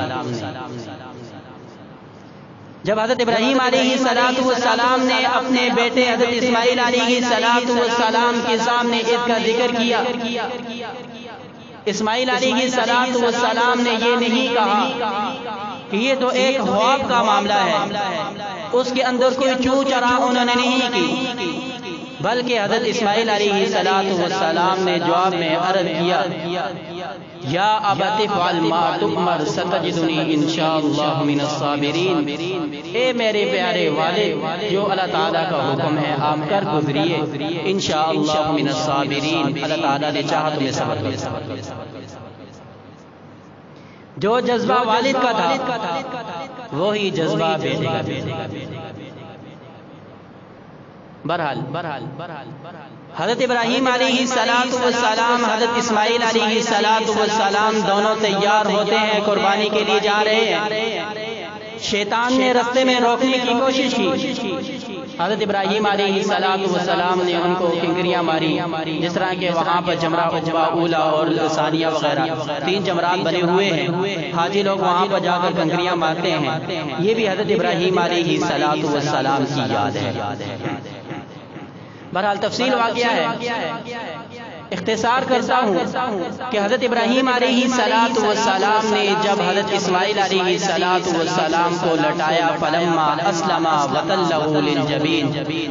[SPEAKER 1] جب حضرت ابراہیم علیہ السلام نے اپنے بیٹے حضرت اسماعیل علیہ السلام کے سامنے اس کا ذکر کیا، اسماعیل علیہ السلام نے یہ نہیں کہا کہ یہ تو ایک خواب کا معاملہ ہے، اس کے اندر کوئی چوں چرا انہوں نے نہیں کی، بلکہ حضرت اسماعیل علیہ السلام نے جواب میں عرض کیا یا ابت افعل ما تؤمر ستجدنی انشاءاللہ من الصابرین، اے میرے پیارے والد جو اللہ تعالیٰ کا حکم ہے آپ کر گزریے، انشاءاللہ من الصابرین، اللہ تعالیٰ نے چاہا تمہیں صبر کرے۔ جو جذبہ والد کا تھا وہی جذبہ بیٹے کا بھی۔ بہرحال حضرت ابراہیم علیہ السلام حضرت اسماعیل علیہ السلام دونوں تیار ہوتے ہیں، قربانی کے لیے جا رہے ہیں۔ شیطان نے رستے میں روکنے کی کوشش کی، حضرت ابراہیم علیہ السلام نے ان کو کنکریاں ماری، جس طرح کہ وہاں پر جمرہ عقبہ اولا اور ثانیہ وغیرہ 3 جمرات بنے ہوئے ہیں، حاجی لوگ وہاں پر جا کر کنکریاں مارتے ہیں۔ یہ بھی حضرت ابراہیم علیہ السلام کی یاد ہے۔ بہرحال تفصیل واقعہ ہے، اختصار کرتا ہوں کہ حضرت ابراہیم علیہ السلام نے جب حضرت اسماعیل علیہ السلام کو لٹایا، فلما اسلم وتلہ للجبین،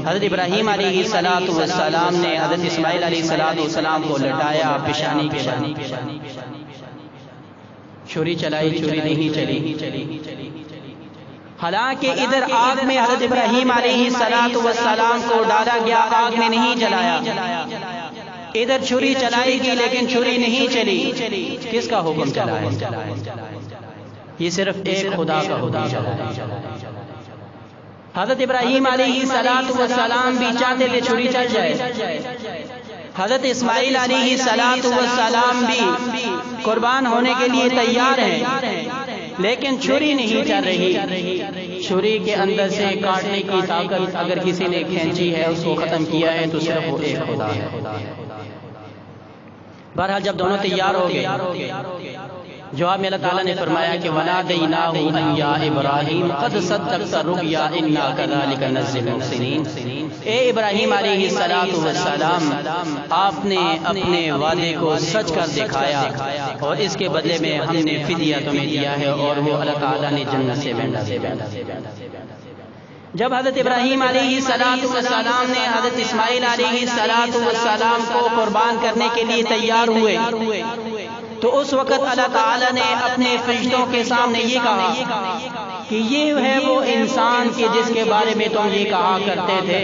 [SPEAKER 1] حضرت ابراہیم علیہ السلام نے حضرت اسماعیل علیہ السلام کو لٹایا پیشانی کے بل۔ چھری چلائی، چھری نہیں چلی، حالانکہ ادھر آگ میں حضرت ابراہیم علیہ السلام کو ڈالا گیا، آگ میں نہیں جلایا۔ ادھر چھری چلائی گی لیکن چھری نہیں چلی، کس کا حکم چلا ہے؟ یہ صرف ایک خدا کا حکم چلا ہے۔ حضرت ابراہیم علیہ السلام بھی چاہتے تھے چھری چل جائے، حضرت اسماعیل علیہ السلام بھی قربان ہونے کے لیے تیار ہیں، لیکن چھری نہیں چل رہی۔ چھری کے اندر سے کاٹنے کی طاقت اگر کسی نے کھینچی ہے، اس کو ختم کیا ہے، تو صرف وہ ایک خدا ہے۔ بہرحال جب دونوں تیار ہو گئے، جواب میں اللہ تعالیٰ نے فرمایا کہ وَنَادَيْنَاهُ أَن يَا إِبْرَاهِيمُ قَدْ صَدَّقْتَ الرُّؤْيَا إِنَّا كَذَلِكَ نَجْزِي الْمُحْسِنِينَ، اے ابراہیم علیہ السلام، آپ نے اپنے وعدے کو سچ کر دکھایا اور اس کے بدلے میں ہم نے فدیہ تمہیں دیا ہے، اور وہ اللہ تعالیٰ نے جنت سے بھیجا۔ جب حضرت ابراہیم علیہ السلام نے حضرت اسماعیل علیہ السلام کو قربان کرنے کے لیے تیار ہوئے، تو اس وقت اللہ تعالیٰ نے اپنے فرشتوں کے سامنے یہ کہا کہ یہ ہے وہ انسان کہ جس کے بارے میں تم یہ کہا کرتے تھے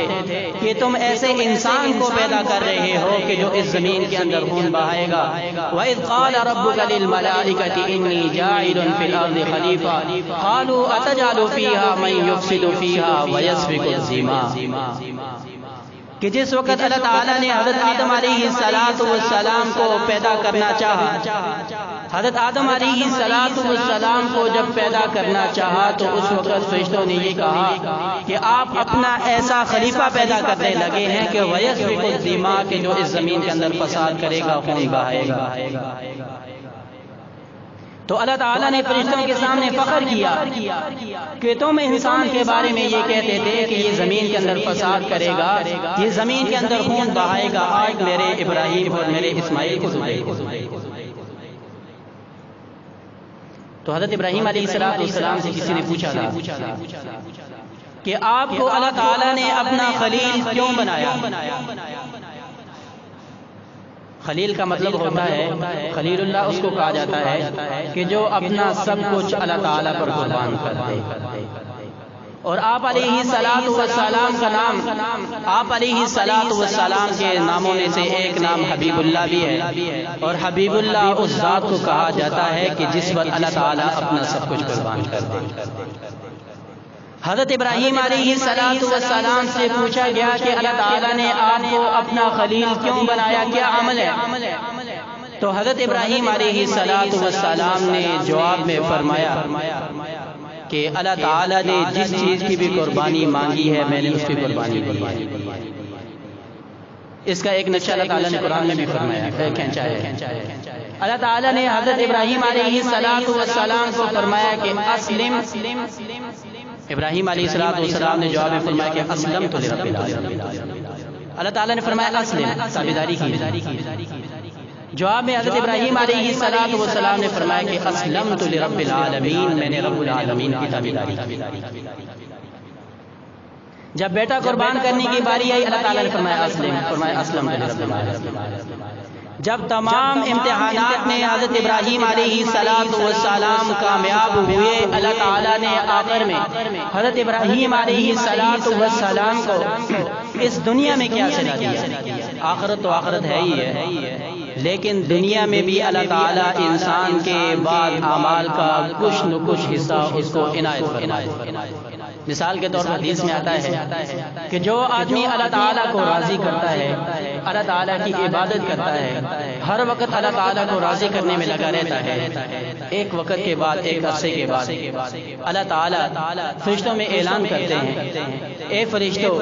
[SPEAKER 1] کہ تم ایسے انسان کو پیدا کر رہے ہو کہ جو اس زمین کے اندر خون بہائے گا۔ وَإِذْ قَالَ رَبُّكَ لِلْمَلَائِكَةِ إِنِّي جَاعِلٌ فِي الْأَرْضِ خَلِيفَةً قَالُوا أَتَجْعَلُ فِيهَا مَن يُفْسِدُ فِيهَا وَيَسْفِكُ الدِّمَاءَ، کہ جس وقت اللہ تعالیٰ نے حضرت آدم علیہ السلام کو پیدا کرنا چاہا، حضرت آدم علیہ السلام کو جب پیدا کرنا چاہا تو اس وقت فرشتوں نے یہ کہا کہ آپ اپنا ایسا خلیفہ پیدا کرنے لگے ہیں کہ وَيَسْفِكُ الدِّمَاءَ، کہ جو اس زمین کے اندر فساد کرے گا، خون بہائے گا۔ تو اللہ تعالیٰ نے فرشتوں کے سامنے فخر کیا کہ تم انسان کے بارے میں یہ کہتے تھے کہ یہ زمین کے اندر فساد کرے گا، یہ زمین کے اندر خون بہائے گا، آج میرے ابراہیم اور میرے اسماعیل کو ذبح۔ تو حضرت ابراہیم علیہ السلام سے کسی نے پوچھا تھا کہ آپ کو اللہ تعالیٰ نے اپنا خلیل کیوں بنایا؟ خلیل کا مطلب ہوتا ہے، خلیل اللہ اس کو کہا جاتا ہے کہ جو اپنا سب کچھ اللہ تعالیٰ پر قربان کر دے۔ اور آپ علیہ السلام کا نام، آپ علیہ السلام کے ناموں میں سے ایک نام حبیب اللہ بھی ہے، اور حبیب اللہ اس ذات کو کہا جاتا ہے کہ جس پر اللہ تعالیٰ اپنا سب کچھ قربان کر دے۔ حضرت ابراہیم علیہ السلام سے پوچھا گیا کہ اللہ تعالیٰ نے آپ کو اپنا خلیل کیوں بنایا، کیا عمل ہے؟ تو حضرت ابراہیم علیہ السلام نے جواب میں فرمایا کہ اللہ تعالیٰ نے جس چیز کی بھی قربانی مانگی ہے میں نے اس کی قربانی کی ہے۔ اس کا ایک نقشہ اللہ تعالیٰ نے قرآن میں بھی فرمایا، کھینچا ہے۔ اللہ تعالیٰ نے حضرت ابراہیم علیہ السلام کو فرمایا کہ اسلم، ابراہیم علیہ السلام نے جواب میں فرمایا کہ اسلمت لرب العالمین، اللہ تعالیٰ نے فرمایا اسلم، تابعداری کی۔ جواب میں حضرت ابراہیم علیہ السلام نے فرمایا کہ اسلمت لرب العالمین، میں نے رب العالمین کی تابعداری کی۔ جب بیٹا قربان کرنے کی باری آئی اللہ تعالیٰ نے فرمایا اسلم، فرمایا اسلمت لرب العالمین۔ جب تمام امتحانات میں حضرت ابراہیم علیہ السلام کامیاب ہوئے، اللہ تعالیٰ نے آخر میں حضرت ابراہیم علیہ السلام کو اس دنیا میں کیا سلا دیا؟ آخرت تو آخرت ہے ہی ہے، لیکن دنیا میں بھی اللہ تعالیٰ انسان کے بعد اعمال کا کچھ نہ کچھ حصہ اس کو عنایت فرمائے۔ مثال کے طور پر حدیث میں آتا ہے کہ جو آدمی اللہ تعالیٰ کو راضی کرتا ہے، اللہ تعالیٰ کی عبادت کرتا ہے، ہر وقت اللہ تعالیٰ کو راضی کرنے میں لگا رہتا ہے، ایک وقت کے بعد، ایک عرصے کے بعد اللہ تعالیٰ فرشتوں میں اعلان کرتے ہیں، اے فرشتوں،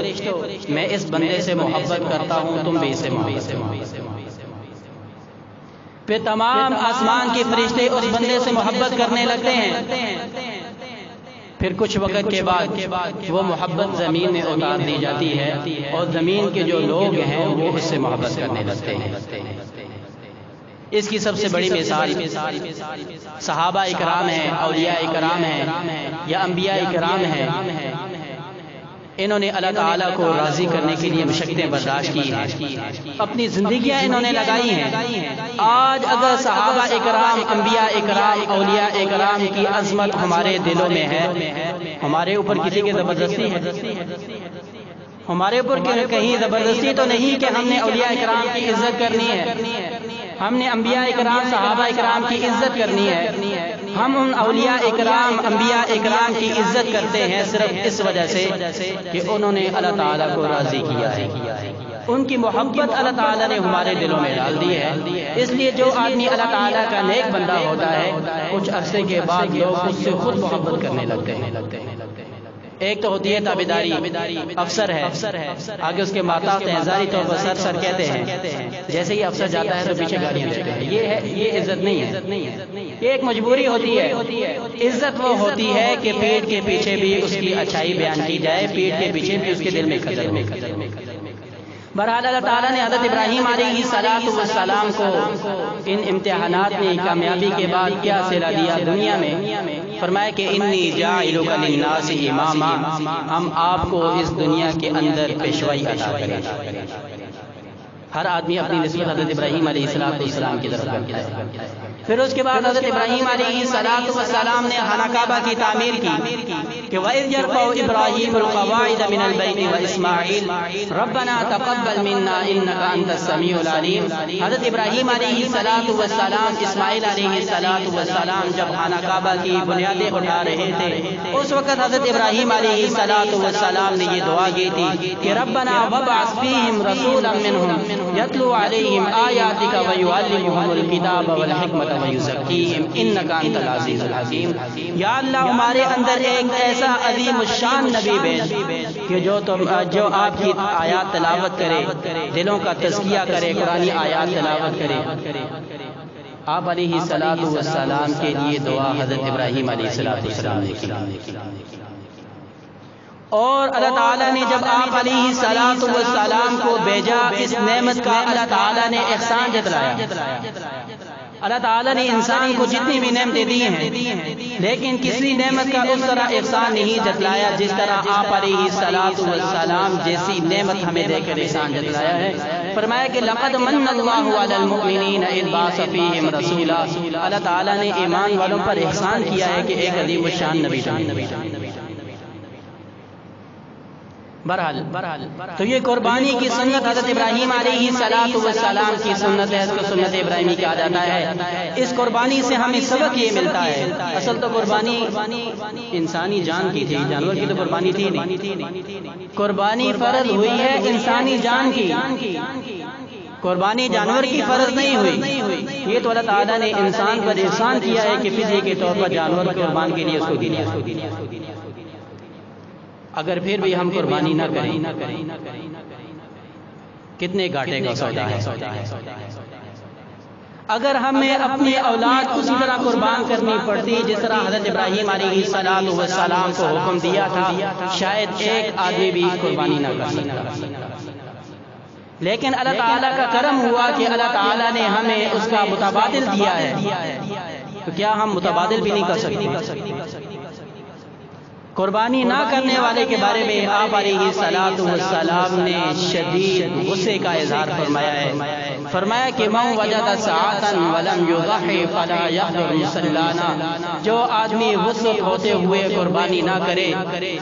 [SPEAKER 1] میں اس بندے سے محبت کرتا ہوں، تم بھی اس سے محبت کرو۔ پھر تمام آسمان کے فرشتے اس بندے سے محبت کرنے لگتے ہیں، پھر کچھ وقت کے بعد وہ محبت زمین میں اتار دی جاتی ہے اور زمین کے جو لوگ ہیں وہ اس سے محبت کرنے لگتے ہیں۔ اس کی سب سے بڑی مثال صحابہ اکرام ہیں، اولیاء اکرام ہیں یا انبیاء اکرام ہیں۔ انہوں نے اللہ تعالیٰ کو راضی کرنے کے لیے مشقتیں برداشت کی ہیں، اپنی زندگیاں انہوں نے لگائی ہیں۔ آج اگر صحابہ اکرام، انبیاء اکرام، اولیاء اکرام کی عظمت ہمارے دلوں میں ہے، ہمارے اوپر کسی کی زبردستی ہے؟ ہمارے اوپر کہیں زبردستی تو نہیں کہ ہم نے اولیاء اکرام کی عزت کرنی ہے، ہم نے انبیاء اکرام، صحابہ اکرام کی عزت کرنی ہے۔ ہم ان اولیاء اکرام، انبیاء اکرام کی عزت کرتے ہیں صرف اس وجہ سے کہ انہوں نے اللہ تعالیٰ کو راضی کیا ہے، ان کی محبت اللہ تعالیٰ نے ہمارے دلوں میں ڈال دی ہے۔ اس لیے جو آدمی اللہ تعالیٰ کا نیک بندہ ہوتا ہے، کچھ عرصے کے بعد لوگ اس سے خود محبت کرنے لگتے ہیں۔ ایک تو ہوتی ہے تابعداری، افسر ہے، آگے اس کے ماتحت ہیں، ظاہری طور پر سر کہتے ہیں، جیسے ہی افسر جاتا ہے تو پیچھے گالیاں دیتے ہیں۔ یہ عزت نہیں ہے، یہ ایک مجبوری ہوتی ہے۔ عزت وہ ہوتی ہے کہ پیٹ کے پیچھے بھی اس کی اچھائی بیان کی جائے، پیٹ کے پیچھے بھی اس کے دل میں قدر ہو۔ بہرحال اللہ تعالیٰ نے حضرت ابراہیم علیہ السلام کو ان امتحانات میں کامیابی کے بعد کیا صلہ دیا دنیا میں؟ فرمایا کہ انی جاعلک للناس اماما، ہم آپ کو اس دنیا کے اندر پیشوائی عطا کریں۔ ہر آدمی اپنی نسبت حضرت ابراہیم علیہ السلام کی طرف کرتا ہے۔ پھر اس کے بعد حضرت ابراہیم علیہ السلام نے خانہ کعبہ کی تعمیر کی کہ وَإِذْ يَرْفَعُ إِبْرَاهِيمُ الْقَوَاعِدَ مِنَ الْبَيْتِ وَإِسْمَاعِيلُ رَبَّنَا تَقَبَّلْ مِنَّا إِنَّكَ أَنْتَ السَّمِيعُ الْعَلِيمُ۔ حضرت ابراہیم علیہ السلام، اسماعیل علیہ السلام جب خانہ کعبہ کی بنیادیں اٹھا رہے تھے، اس وقت حضرت ابراہیم علیہ السلام نے یہ دعا کی تھی کہ ربنا وابعث فیہم رسولا منہم یتلو علیہم آیاتک ویعلمہم الکتاب والحکمت ویزکیہم انک انت العزیز الحکیم۔ یا اللہ، ہمارے اندر ایک ایسا عظیم الشان نبی بھیج کہ جو آپ کی آیات تلاوت کرے، دلوں کا تزکیہ کرے، قرآنی آیات تلاوت کرے۔ آپ علیہ السلام کے لیے دعا حضرت ابراہیم علیہ السلام نے کی، اور اللہ تعالیٰ نے جب آپ علیہ السلام کو بھیجا، اس نعمت کا اللہ تعالیٰ نے احسان جتلایا۔ اللہ تعالیٰ نے انسان کو جتنی بھی نعمتیں دی ہیں، لیکن کسی نعمت کا اس طرح احسان نہیں جتلایا جس طرح آپ علیہ السلام جیسی نعمت ہمیں دے کر احسان جتلایا ہے۔ فرمایا کہ لقد من اللہ علی المؤمنین اذ بعث فیہم رسولا، اللہ تعالیٰ نے ایمان والوں پر احسان کیا ہے کہ ایک عظیم الشان نبی بہرحال تو یہ قربانی کی سنت حضرت ابراہیم علیہ السلام کی سنت ہے، اس کو سنت ابراہیمی کہا جاتا ہے۔ اس قربانی سے ہمیں سبق یہ ملتا ہے، اصل تو قربانی انسانی جان کی تھی، جانور کی تو قربانی تھی نہیں۔ قربانی فرض ہوئی ہے انسانی جان کی، قربانی جانور کی فرض نہیں ہوئی۔ یہ تو اللہ تعالیٰ نے انسان پر احسان کیا ہے کہ فدیے کے طور پر جانور قربان کے لیے اس کو دیا۔ اگر پھر بھی ہم قربانی نہ کریں، کتنے گھاٹے کا سودا ہے۔ اگر ہمیں اپنی اولاد اسی طرح قربان کرنی پڑتی جس طرح حضرت ابراہیم علیہ السلام کو حکم دیا تھا، شاید ایک آدمی بھی قربانی نہ کر سکتا۔ لیکن اللہ تعالیٰ کا کرم ہوا کہ اللہ تعالیٰ نے ہمیں اس کا متبادل دیا ہے، تو کیا ہم متبادل بھی نہیں کر سکتے؟ قربانی نہ کرنے والے کے بارے میں آپ علیہ الصلوۃ والسلام نے شدید غصے کا اظہار فرمایا ہے. فرمایا کہ من وجد ساعتا ولم یضحی فلا یحضر مصلانا، جو آدمی وسعت ہوتے ہوئے قربانی نہ کرے،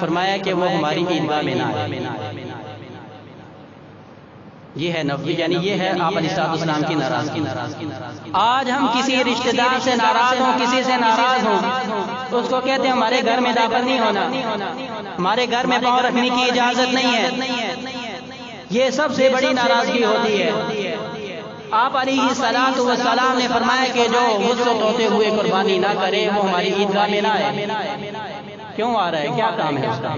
[SPEAKER 1] فرمایا کہ وہ ہماری عیدگاہ میں نہ آئے. یہ ہے نفی، یعنی یہ ہے آپ علیہ السلام کی ناراضگی. آج ہم کسی رشتہ دار سے ناراض ہوں، کسی سے ناراض ہوں، تو اس کو کہتے ہیں ہمارے گھر میں داخل نہیں ہونا، ہمارے گھر میں پاؤں رکھنے کی اجازت نہیں ہے. یہ سب سے بڑی ناراضگی ہوتی ہے. آپ علیہ الصلوۃ والسلام نے فرمایا کہ جو وسعت ہوتے ہوئے قربانی نہ کرے وہ ہماری عیدگاہ میں نہ آئے. کیوں آ رہا ہے؟ کیا کام ہے اس کا؟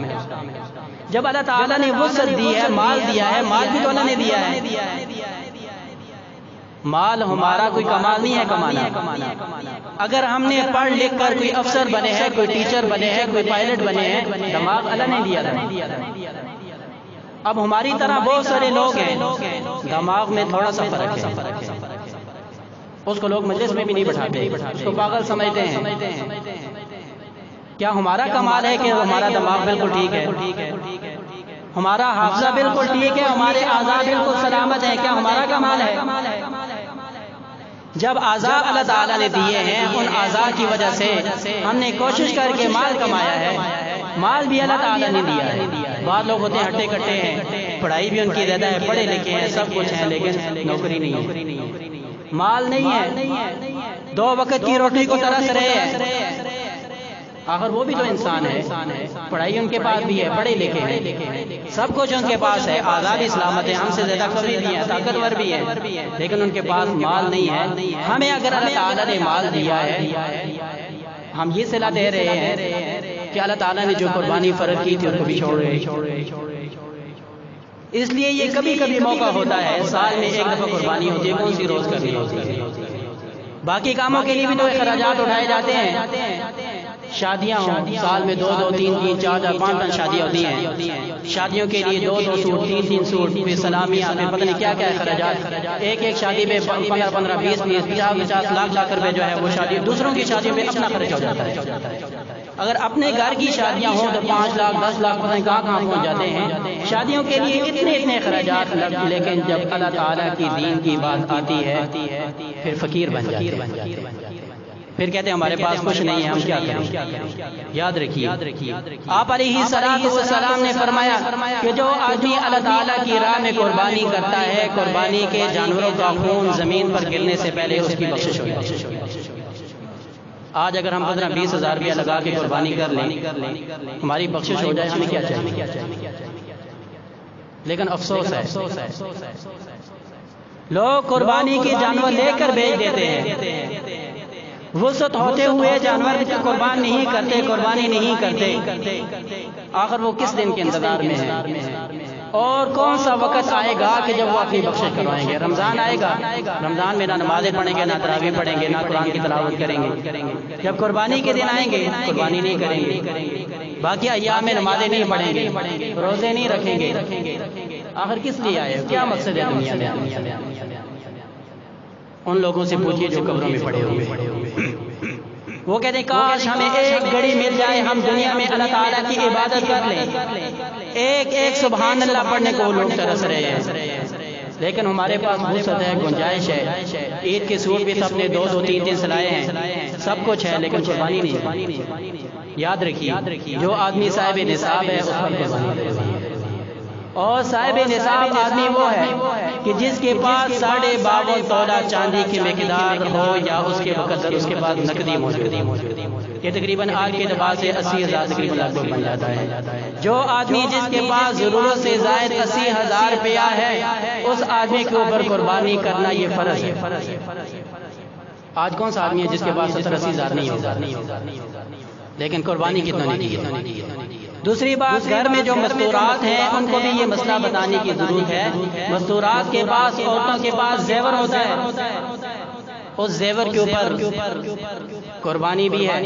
[SPEAKER 1] جب اللہ تعالیٰ نے وسعت دی ہے، مال دیا ہے، مال بھی تو اللہ نے دیا ہے. مال ہمارا کوئی کمال نہیں ہے کمانا. اگر ہم نے پڑھ لکھ کر کوئی افسر بنے ہیں، کوئی ٹیچر بنے ہیں، کوئی پائلٹ بنے ہیں، دماغ اللہ نے دیا تھا. اب ہماری طرح بہت سارے لوگ ہیں، دماغ میں تھوڑا سا فرق ہے. اس کو لوگ مجلس میں بھی نہیں بٹھاتے، اس کو پاگل سمجھتے ہیں. کیا ہمارا کمال ہے کہ ہمارا دماغ بالکل ٹھیک ہے، ہمارا حافظہ بالکل ٹھیک ہے، ہمارے اعضاء بالکل سلامت ہیں؟ کیا ہمارا کمال ہے؟ جب اعضاء اللہ تعالیٰ نے دیے ہیں، ان اعضاء کی وجہ سے ہم نے کوشش کر کے مال کمایا ہے. مال بھی اللہ تعالیٰ نے دیا ہے. بعض لوگ ہوتے ہیں ہٹے کٹے ہیں، پڑھائی بھی ان کی زیادہ ہے، پڑھے لکھے ہیں، سب کچھ ہیں، لیکن نوکری نہیں ہے، مال نہیں ہے، 2 وقت کی روٹی کو ترس رہے ہیں. آخر وہ بھی تو انسان ہے، پڑھائی ان کے پاس بھی ہے، پڑھے لکھے ہیں، سب کچھ ان کے پاس ہے، اعضاء بھی سلامت ہیں، ہم سے زیادہ قوی بھی ہیں، طاقتور بھی ہیں، لیکن ان کے پاس مال نہیں ہے. ہمیں اگر اللہ تعالیٰ نے مال دیا ہے، ہم یہ صلاح دے رہے ہیں کہ اللہ تعالیٰ نے جو قربانی فرض کی تھی ان کو بھی چھوڑ رہے. اس لیے یہ کبھی کبھی موقع ہوتا ہے، سال میں 1 دفعہ قربانی ہوتی ہے، کون سی روز کرنی ہوتی ہے. باقی کاموں کے لیے بھی تو اخراجات اٹھائے جاتے ہیں. شادیاں ہوں، سال میں 2 3 4 5 5 شادیاں ہوتی ہیں. شادیوں کے لیے 2 سوٹ، 3 سوٹ، پھر سلامیاں، پھر پتہ نہیں کیا کیا اخراجات. ایک شادی میں 15 20 50 لاکھ روپے جو ہے وہ شادی، دوسروں کی شادیوں میں اپنا خرچ ہو جاتا ہے. اگر اپنے گھر کی شادیاں ہوں تو 5 لاکھ 10 لاکھ پتہ نہیں کہاں پہنچ جاتے ہیں. شادیوں کے لیے اتنے اخراجات، لیکن جب اللہ تعالیٰ کی دین کی بات آتی ہے پھر فقیر بن جاتے ہیں. پھر کہتے ہیں ہمارے پاس کچھ نہیں ہے، ہم کیا کریں. یاد رکھیے آپ علیہ الصلوۃ والسلام نے فرمایا کہ جو آدمی اللہ تعالیٰ کی راہ میں قربانی کرتا ہے، قربانی کے جانوروں کا خون زمین پر گرنے سے پہلے اس کی بخشش ہوگی. آج اگر ہم 15-20 ہزار روپیہ لگا کے قربانی کر لیں، ہماری بخشش ہو جائے، ہمیں کیا چاہیے. لیکن افسوس ہے لوگ قربانی کے جانور لے کر بیچ دیتے ہیں. وسعت ہوتے ہوئے جانور قربان نہیں کرتے، قربانی نہیں کرتے. آخر وہ کس دن کے انتظار میں ہیں؟ اور کون سا وقت آئے گا کہ جب وہ اپنی بخشش کروائیں گے؟ رمضان آئے گا، رمضان میں نہ نمازیں پڑھیں گے، نہ تراویح پڑھیں گے، نہ قرآن کی تلاوت کریں گے. جب قربانی کے دن آئیں گے قربانی نہیں کریں گے، باقی ایام میں نمازیں نہیں پڑھیں گے، روزے نہیں رکھیں گے. آخر کس لیے آئے؟ کیا مقصد ہے دنیا میں؟ ان لوگوں سے پوچھیے جو قبروں میں پڑے ہوئے، وہ کہتے ہیں کاش ہمیں ایک گھڑی مل جائے، ہم دنیا میں اللہ تعالیٰ کی عبادت کر لیں. ایک سبحان اللہ پڑھنے کو لوگ ترس رہے ہیں، لیکن ہمارے پاس وسعت ہے، گنجائش ہے. عید کے سوٹ بھی سب نے 2 3 سلائے ہیں، سب کچھ ہے، لیکن قربانی نہیں. یاد رکھیے جو آدمی صاحب نصاب ہے اس پر قربانی ہے. اور صاحب نصاب آدمی وہ ہے کہ جس کے پاس 52.5 تولہ چاندی کی مقدار ہو یا اس کے مقدر اس کے پاس نقدی موجود. یہ تقریباً آج کے اعتبار سے 80,000 تقریباً لگ بھگ بن جاتا ہے. جو آدمی جس کے پاس ضرورت سے زائد 80,000 روپیہ ہے، اس آدمی کے اوپر قربانی کرنا یہ فرض ہے. آج کون سا آدمی ہے جس کے پاس 70-80 ہزار نہیں ہوگا، لیکن قربانی کتنا نہیں کی. دوسری بات، گھر میں جو مستورات ہیں ان کو بھی یہ مسئلہ بتانے کی ضرورت ہے. مستورات کے پاس، عورتوں کے پاس زیور ہوتا ہے، اس زیور کے اوپر قربانی بھی ہے،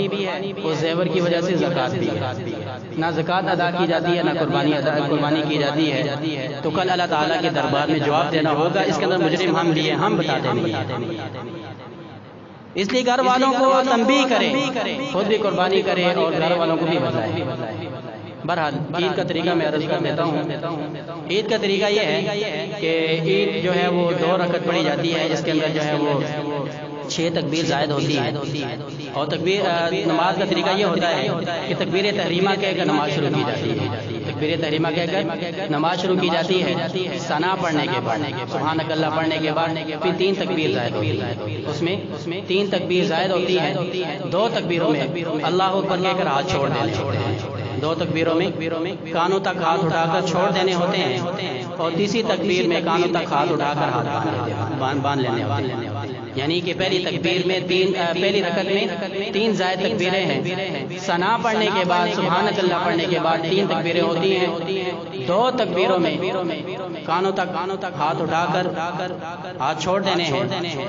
[SPEAKER 1] اس زیور کی وجہ سے زکوٰۃ بھی ہے. نہ زکوٰۃ ادا کی جاتی ہے، نہ قربانی کی جاتی ہے. تو کل اللہ تعالیٰ کے دربار میں جواب دینا ہوگا. اس کے اندر مجرم ہم بتا دیں گے. اس لیے گھر والوں کو تنبیہ کریں، خود بھی قربانی کریں اور گھر والوں کو بھی بتائیں۔ بہرحال عید کا طریقہ میں عرض کر دیتا ہوں۔ عید کا طریقہ یہ ہے کہ عید جو ہے وہ 2 رکعت پڑھی جاتی ہے، جس کے اندر جو ہے وہ 6 تکبیر زائد ہوتی ہے، اور نماز کا طریقہ یہ ہوتا ہے کہ تکبیر تحریمہ کہہ کر نماز شروع کی جاتی ہے۔ تکبیر تحریمہ کہہ کر نماز شروع کی جاتی ہے، ثنا پڑھنے کے بعد، سبحانک اللہ پڑھنے کے بعد پھر 3 تکبیر زائد ہوتی ہے۔ اس میں 3 تکبیر زائد ہوتی ہے۔ 2 تکبیروں میں اللہ اکبر کہہ کر ہاتھ چھوڑ دینے ہوتے ہیں، 2 تکبیروں میں کانوں تک ہاتھ اٹھا کر چھوڑ دینے ہوتے ہیں، اور تیسری تکبیر میں کانوں تک ہاتھ اٹھا کر ہاتھ باندھ لینے ہوتے ہیں۔ یعنی کہ پہلی تکبیر میں پہلی رکعت میں 3 زائد تکبیریں ہیں، ثنا پڑھنے کے بعد سبحانک اللہ پڑھنے کے بعد 3 تکبیریں ہوتی ہیں۔ 2 تکبیروں میں کانوں تک ہاتھ اٹھا کر ہاتھ چھوڑ دینے ہیں،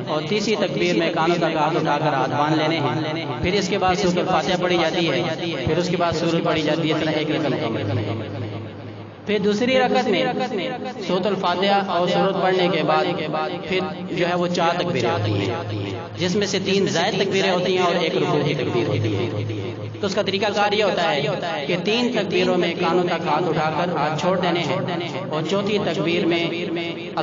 [SPEAKER 1] اور تیسری تکبیر میں کانوں تک ہاتھ اٹھا کر ہاتھ باندھ لینے ہیں۔ پھر اس کے بعد سورۃ الفاتحہ پڑھی جاتی ہے، پھر اس کے بعد سورت پڑھی جاتی ہے، ایک رکعت مکمل۔ پھر دوسری رکعت میں سورۃ الفاتحہ اور سورت پڑھنے کے بعد پھر جو ہے وہ 4 تکبیریں ہوتی ہیں، جس میں سے 3 زائد تکبیریں ہوتی ہیں اور 1 رکوع کی تکبیر ہوتی ہے۔ تو اس کا طریقہ کار یہ ہوتا ہے کہ 3 تکبیروں میں کانوں تک ہاتھ اٹھا کر ہاتھ چھوڑ دینے ہیں، اور چوتھی تکبیر میں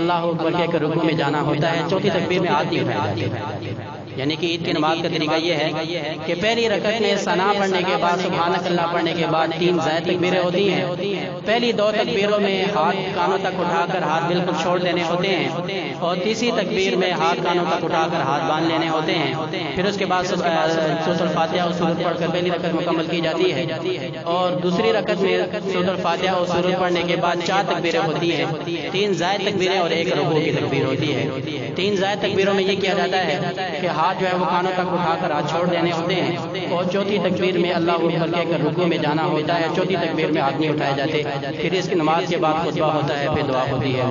[SPEAKER 1] اللہ اکبر کہہ کر رکوع میں جانا ہوتا ہے۔ چوتھی تکبیر میں ہاتھ نہیں اٹھائے جاتے۔ یعنی کہ عید کی نماز کا طریقہ یہ ہے کہ پہلی رکعت میں ثنا پڑھنے کے بعد سبحانک اللہ پڑھنے کے بعد 3 زائد تکبیریں ہوتی ہیں۔ پہلی 2 تکبیروں میں ہاتھ کانوں تک اٹھا کر ہاتھ بالکل چھوڑ دینے ہوتے ہیں، اور تیسری تکبیر میں ہاتھ کانوں تک اٹھا کر ہاتھ باندھ لینے ہوتے ہیں۔ پھر اس کے بعد سورۃ الفاتحہ اور سورت پڑھ کر پہلی رکعت مکمل کی جاتی ہے، اور دوسری رکعت میں سورۃ الفاتحہ اور سورت پڑھنے کے بعد 4 تکبیریں ہوتی ہیں، 3 زائد تکبیریں اور 1 رکوع کی تکبیر ہوتی ہے۔ 3 زائد تکبیروں میں یہ کیا جاتا ہے کہ ہاتھ جو ہے وہ کانوں تک اٹھا کر ہاتھ چھوڑ دینے ہوتے ہیں، اور چوتھی تکبیر میں اللہ اکبر کہہ کر رکوع میں جانا ہوتا ہے۔ چوتھی تکبیر میں ہاتھ نہیں اٹھائے جاتے۔ پھر اس کی نماز کے بعد خطبہ ہوتا ہے، پھر دعا ہوتی ہے۔